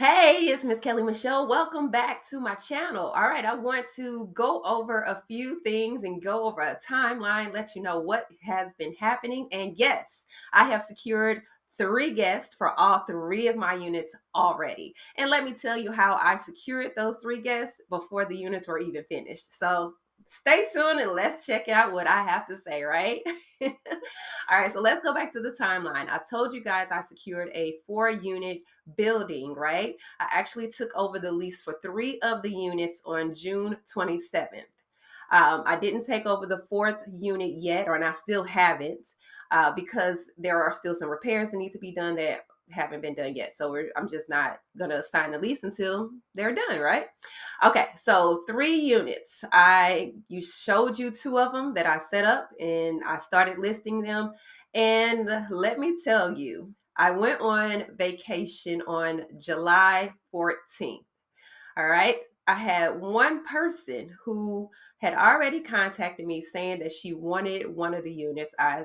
Hey, it's Miss Kellie Michele. Welcome back to my channel. All right, I want to go over a few things and go over a timeline, let you know what has been happening. And yes, I have secured 3 guests for all 3 of my units already. And let me tell you how I secured those 3 guests before the units were even finished. So stay tuned and let's check out what I have to say, right? All right, so let's go back to the timeline. I told you guys I secured a 4 unit building, right? I actually took over the lease for 3 of the units on June 27th. I didn't take over the 4th unit yet, and I still haven't, because there are still some repairs that need to be done that haven't been done yet. So I'm just not gonna sign the lease until they're done, right? Okay, so 3 units. You showed you 2 of them that I set up, and I started listing them. And let me tell you, I went on vacation on July 14th. All right. I had one person who had already contacted me saying that she wanted one of the units. I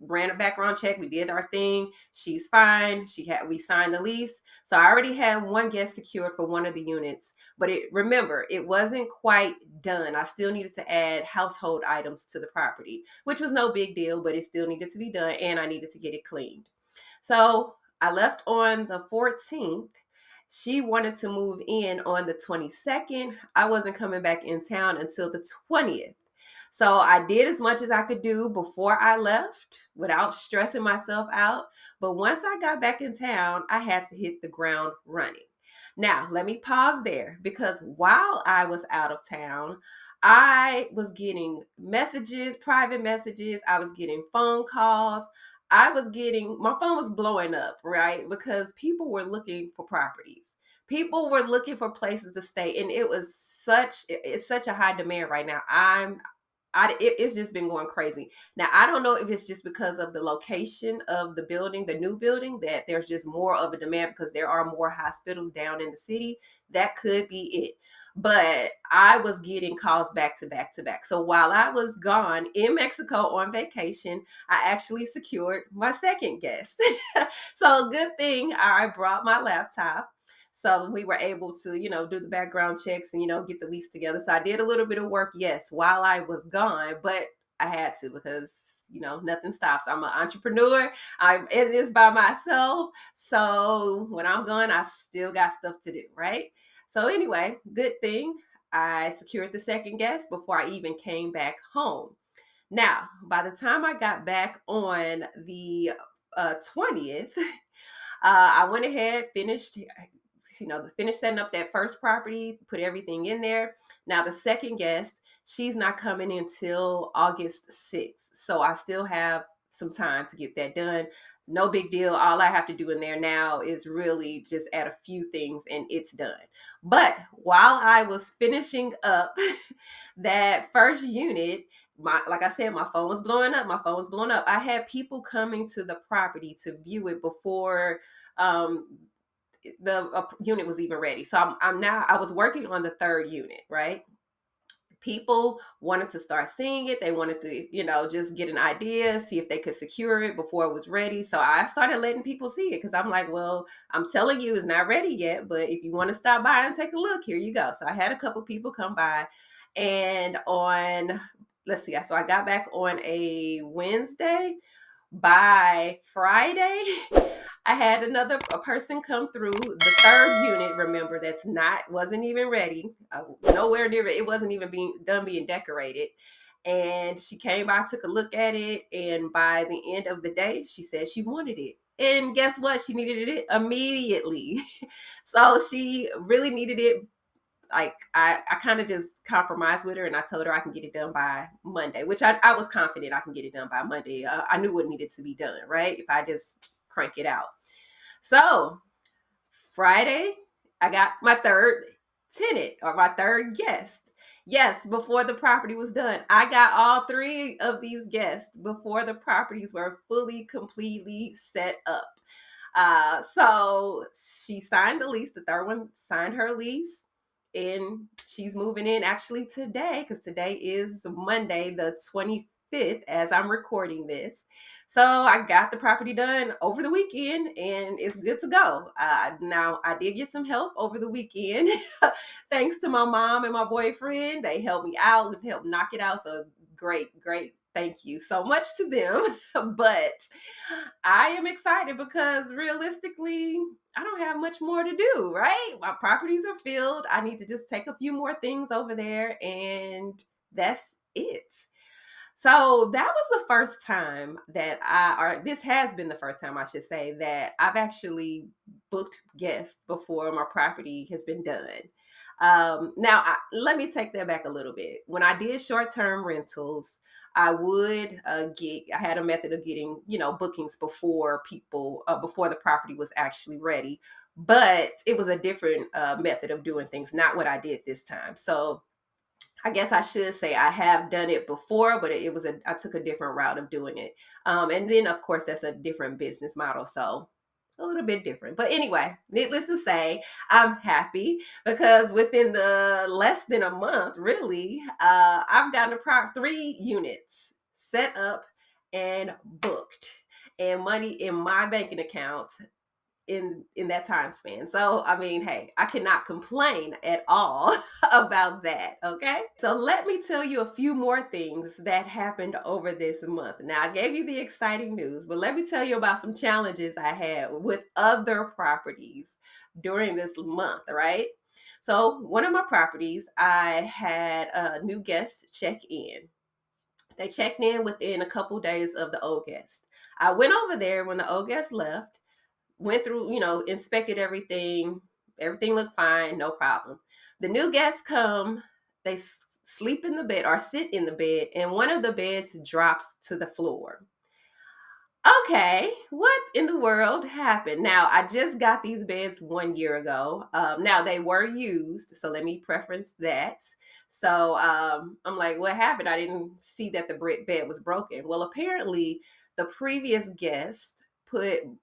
ran a background check. We did our thing. She's fine. We signed the lease. So I already had one guest secured for one of the units. But remember, it wasn't quite done. I still needed to add household items to the property, which was no big deal, but it still needed to be done, and I needed to get it cleaned. So I left on the 14th. She wanted to move in on the 22nd. I wasn't coming back in town until the 20th. So I did as much as I could do before I left without stressing myself out. But once I got back in town, I had to hit the ground running. Now, let me pause there because while I was out of town, I was getting messages, private messages. I was getting phone calls. My phone was blowing up, right? Because people were looking for properties. People were looking for places to stay. And it's such a high demand right now. It's just been going crazy. Now, I don't know if it's just because of the location of the building, the new building, that there's just more of a demand because there are more hospitals down in the city. That could be it. But I was getting calls back to back to back. So while I was gone in Mexico on vacation, I actually secured my second guest. So good thing I brought my laptop. So we were able to, do the background checks and, get the lease together. So I did a little bit of work, yes, while I was gone, but I had to because, nothing stops. I'm an entrepreneur. I'm in this by myself. So when I'm gone, I still got stuff to do, right? So anyway, good thing I secured the second guest before I even came back home. Now, by the time I got back on the 20th, I went ahead, finished setting up that first property, put everything in there. Now, the second guest, she's not coming until August 6th. So I still have some time to get that done. No big deal. All I have to do in there now is really just add a few things and it's done. But while I was finishing up that first unit, like I said, my phone was blowing up. My phone was blowing up. I had people coming to the property to view it before the unit was even ready. So I was working on the third unit, right? People wanted to start seeing it. They wanted to, just get an idea, see if they could secure it before it was ready. So I started letting people see it because I'm like, well, I'm telling you it's not ready yet, but if you want to stop by and take a look, here you go. So I had a couple people come by, and let's see, so I got back on a Wednesday. By Friday, I had a person come through the third unit. Remember, wasn't even ready, nowhere near it. It wasn't even being decorated. And she came by, took a look at it, and by the end of the day, she said she wanted it. And guess what? She needed it immediately. So she really needed it. Like I kind of just compromised with her and I told her I can get it done by Monday, which I was confident I can get it done by Monday. I knew what needed to be done, right? If I just crank it out. So Friday, I got my third tenant or my third guest. Yes, before the property was done. I got all 3 of these guests before the properties were fully, completely set up. So she signed the lease. The third one signed her lease, and she's moving in actually today because today is Monday, the 25th. 5th as I'm recording this. So I got the property done over the weekend and it's good to go. Now, I did get some help over the weekend. Thanks to my mom and my boyfriend. They helped me out and helped knock it out. So great, great. Thank you so much to them. But I am excited because realistically, I don't have much more to do, right? My properties are filled. I need to just take a few more things over there and that's it. So that was the first time that or this has been the first time I should say, that I've actually booked guests before my property has been done. Now, let me take that back a little bit. When I did short term rentals, I would I had a method of getting, bookings before before the property was actually ready. But it was a different method of doing things, not what I did this time. So I guess I should say I have done it before, but I took a different route of doing it. And then of course that's a different business model. So a little bit different. But anyway, needless to say, I'm happy because within the less than a month, really, I've gotten 3 units set up and booked and money in my banking account in that time span. So I mean, hey, I cannot complain at all about that. Okay, so let me tell you a few more things that happened over this month. Now, I gave you the exciting news, but let me tell you about some challenges I had with other properties during this month. Right, so one of my properties, I had a new guest check in. They checked in within a couple days of the old guest. I went over there when the old guest left, went through, inspected everything. Everything looked fine, no problem. The new guests come, they sleep in the bed or sit in the bed, and one of the beds drops to the floor. Okay, what in the world happened? Now, I just got these beds 1 year ago. Now, they were used, so let me preference that. So I'm like, what happened? I didn't see that the bed was broken. Well, apparently, the previous guest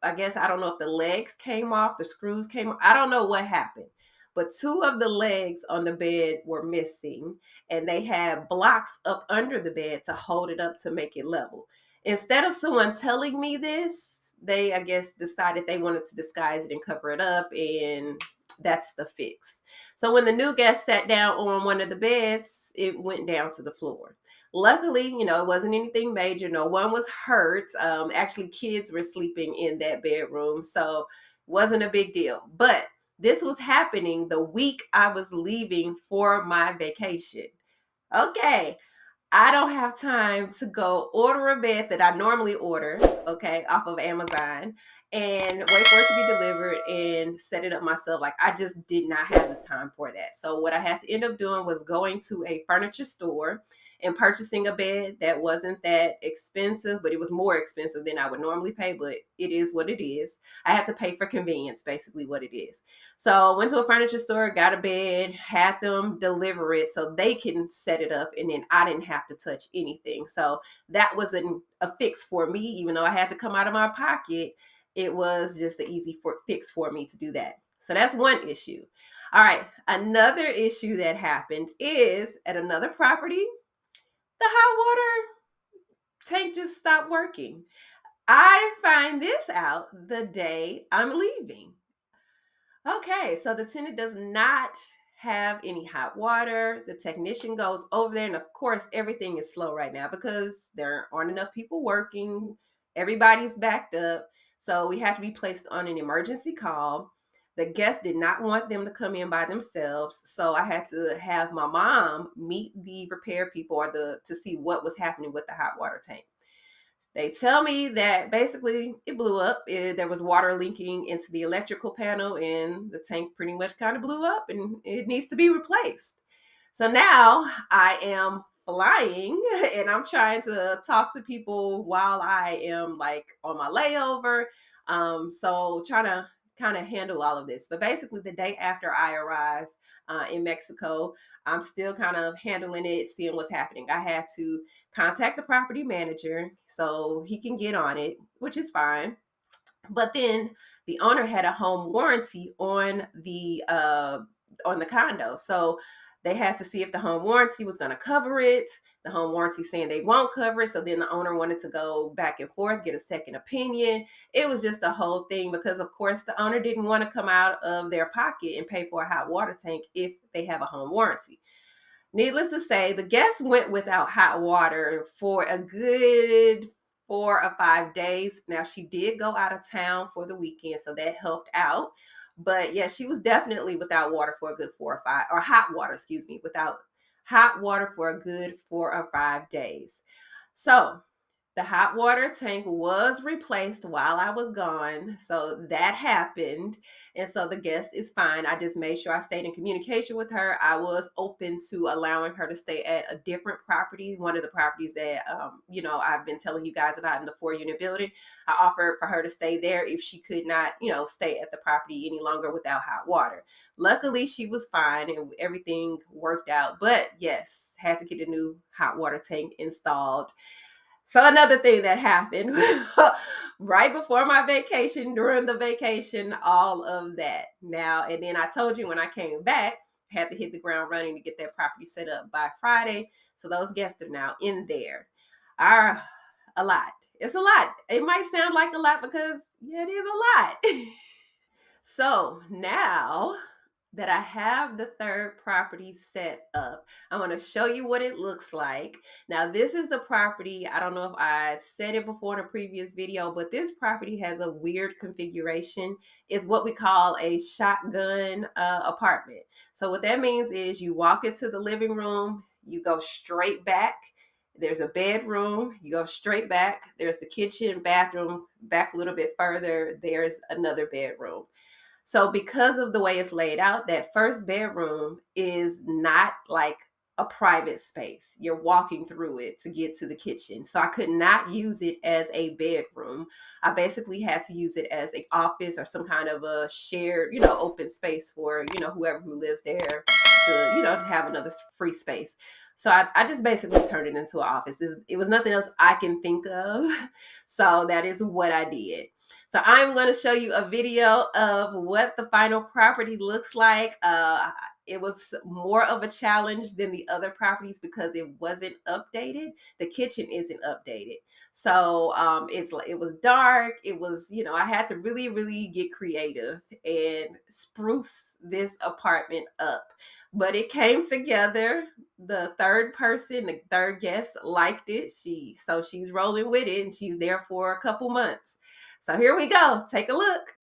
I guess, I don't know if the legs came off, the screws came off. I don't know what happened. But two of the legs on the bed were missing, and they had blocks up under the bed to hold it up to make it level. Instead of someone telling me this, they, I guess, decided they wanted to disguise it and cover it up, and that's the fix. So when the new guest sat down on one of the beds, it went down to the floor. Luckily, it wasn't anything major. No one was hurt. Actually, kids were sleeping in that bedroom, so it wasn't a big deal. But this was happening the week I was leaving for my vacation. Okay, I don't have time to go order a bed that I normally order, okay, off of Amazon and wait for it to be delivered and set it up myself. Like, I just did not have the time for that. So what I had to end up doing was going to a furniture store and purchasing a bed that wasn't that expensive, but it was more expensive than I would normally pay, but it is what it is. I had to pay for convenience, basically what it is. So I went to a furniture store, got a bed, had them deliver it so they can set it up, and then I didn't have to touch anything. So that was a fix for me, even though I had to come out of my pocket. It was just an easy fix for me to do that. So that's one issue. All right, another issue that happened is at another property, the hot water tank just stopped working. I find this out the day I'm leaving. Okay, so the tenant does not have any hot water. The technician goes over there, and of course, everything is slow right now because there aren't enough people working. Everybody's backed up. So we had to be placed on an emergency call. The guest did not want them to come in by themselves. So I had to have my mom meet the repair people to see what was happening with the hot water tank. They tell me that basically it blew up. There was water leaking into the electrical panel, and the tank pretty much kind of blew up and it needs to be replaced. So now I am flying and I'm trying to talk to people while I am like on my layover. So trying to kind of handle all of this. But basically, the day after I arrive in Mexico, I'm still kind of handling it, seeing what's happening. I had to contact the property manager so he can get on it, which is fine. But then the owner had a home warranty on the condo, so They had to see if the home warranty was going to cover it. The home warranty saying they won't cover it. So then the owner wanted to go back and forth, get a second opinion. It was just a whole thing because, of course, the owner didn't want to come out of their pocket and pay for a hot water tank if they have a home warranty. Needless to say, the guests went without hot water for a good 4 or 5 days. Now, she did go out of town for the weekend, so that helped out. But yeah, she was definitely without water for a good 4 or 5, or hot water, excuse me, without hot water for a good 4 or 5 days. So the hot water tank was replaced while I was gone. So that happened. And so the guest is fine. I just made sure I stayed in communication with her. I was open to allowing her to stay at a different property, one of the properties that, I've been telling you guys about in the 4 unit building. I offered for her to stay there if she could not, stay at the property any longer without hot water. Luckily, she was fine and everything worked out. But yes, had to get a new hot water tank installed. So another thing that happened right before my vacation, during the vacation, all of that. Now, and then I told you when I came back, I had to hit the ground running to get that property set up by Friday. So those guests are now in there. Are a lot. It's a lot. It might sound like a lot because yeah, it is a lot. So now that I have the third property set up, I want to show you what it looks like. Now, this is the property. I don't know if I said it before in a previous video, but this property has a weird configuration. It's what we call a shotgun apartment. So what that means is you walk into the living room, you go straight back. There's a bedroom, you go straight back. There's the kitchen, bathroom, back a little bit further. There's another bedroom. So because of the way it's laid out, that first bedroom is not like a private space. You're walking through it to get to the kitchen. So I could not use it as a bedroom. I basically had to use it as an office or some kind of a shared, open space for, whoever who lives there to, have another free space. So I just basically turned it into an office. It was nothing else I can think of. So that is what I did. So I'm going to show you a video of what the final property looks like. It was more of a challenge than the other properties because it wasn't updated. The kitchen isn't updated. So it was dark. It was, I had to really, really get creative and spruce this apartment up. But it came together. The third person, the third guest liked it. So she's rolling with it and she's there for a couple months. So here we go. Take a look.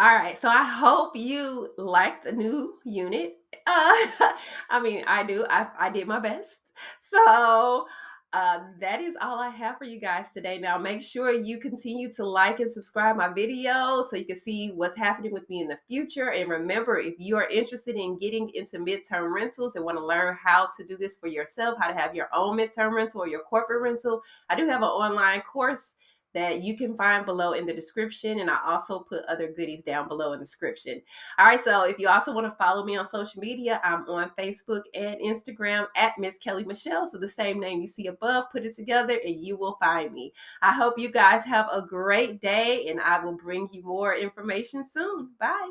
All right, so I hope you like the new unit. I mean, I do. I did my best. So that is all I have for you guys today. Now, make sure you continue to like and subscribe my video so you can see what's happening with me in the future. And remember, if you are interested in getting into midterm rentals and want to learn how to do this for yourself, how to have your own midterm rental or your corporate rental, I do have an online course that you can find below in the description. And I also put other goodies down below in the description. All right, so if you also want to follow me on social media, I'm on Facebook and Instagram at Miss Kellie Michele. So the same name you see above, put it together and you will find me. I hope you guys have a great day and I will bring you more information soon. Bye.